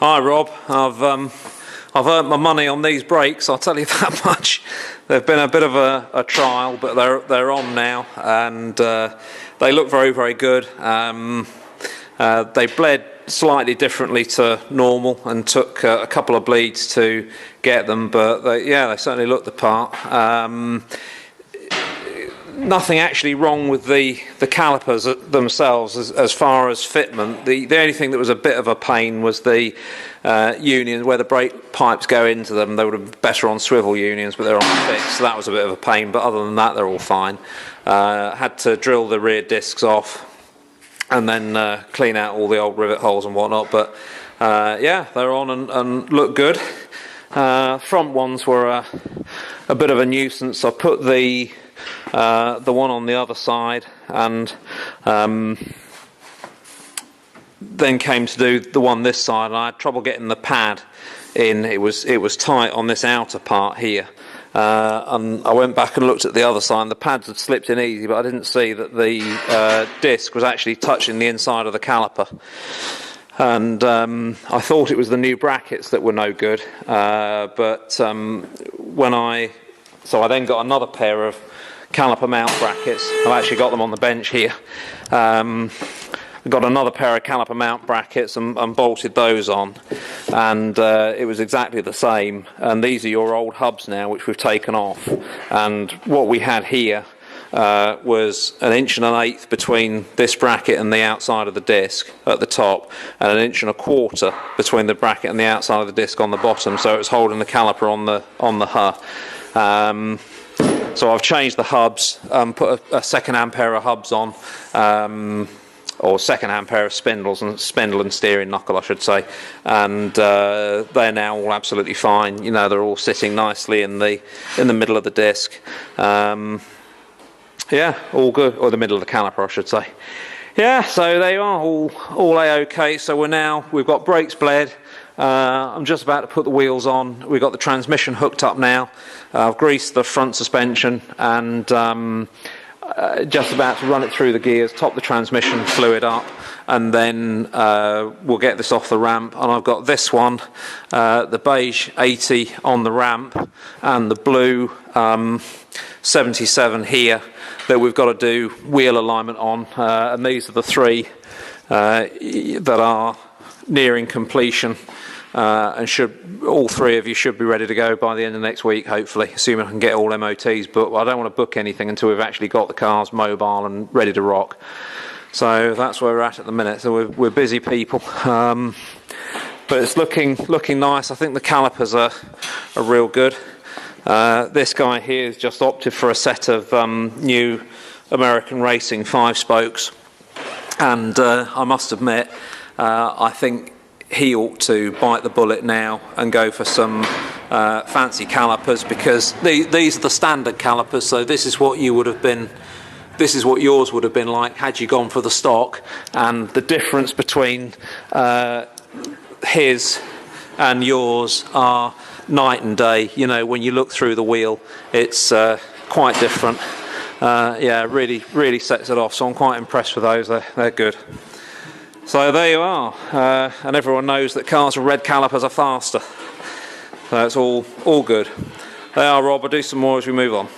Hi Rob, I've earned my money on these brakes, I'll tell you that much. They've been a bit of a trial, but they're on now, and they look very, very good. They bled slightly differently to normal and took a couple of bleeds to get them, but they certainly look the part. Nothing actually wrong with the calipers themselves as far as fitment. The only thing that was a bit of a pain was the unions where the brake pipes go into them. They would have been better on swivel unions, but they're on fixed, so that was a bit of a pain, but other than that they're all fine. Had to drill the rear discs off and then clean out all the old rivet holes and whatnot, but yeah, they're on and look good. Front ones were a bit of a nuisance. I put the one on the other side, and then came to do the one this side, and I had trouble getting the pad in. It was tight on this outer part here, and I went back and looked at the other side, and the pads had slipped in easy, but I didn't see that the disc was actually touching the inside of the caliper. And I thought it was the new brackets that were no good, but so I then got another pair of caliper mount brackets. I've actually got them on the bench here. Got another pair of caliper mount brackets and bolted those on, and it was exactly the same. And these are your old hubs now, which we've taken off. And what we had here was 1 1/8 inches between this bracket and the outside of the disc at the top, and 1 1/4 inches between the bracket and the outside of the disc on the bottom. So it was holding the caliper on the hull. So I've changed the hubs, put a second-hand pair of hubs on, or second-hand pair of spindle and steering knuckle, I should say, and they're now all absolutely fine. You know, they're all sitting nicely in the middle of the disc. Yeah, all good, or the middle of the caliper, I should say. Yeah, so they are all a-okay. So we've got brakes bled. I'm just about to put the wheels on. We've got the transmission hooked up now. I've greased the front suspension, and just about to run it through the gears, top the transmission fluid up, and then we'll get this off the ramp. And I've got this one, the beige 80 on the ramp, and the blue 77 here that we've got to do wheel alignment on, and these are the three that are nearing completion, and all three of you should be ready to go by the end of next week, hopefully, assuming I can get all MOTs. But I don't want to book anything until we've actually got the cars mobile and ready to rock. So that's where we're at the minute. So we're busy people, but it's looking nice. I think the calipers are real good. This guy here has just opted for a set of new American Racing 5 spokes, and I must admit, I think he ought to bite the bullet now and go for some fancy calipers, because these are the standard calipers. So this is what yours would have been like had you gone for the stock, and the difference between his and yours are night and day. You know, when you look through the wheel, it's quite different. Yeah, really sets it off. So I'm quite impressed with those. They're good. So there you are, and everyone knows that cars with red calipers are faster. So it's all good. They are, Rob. I'll do some more as we move on.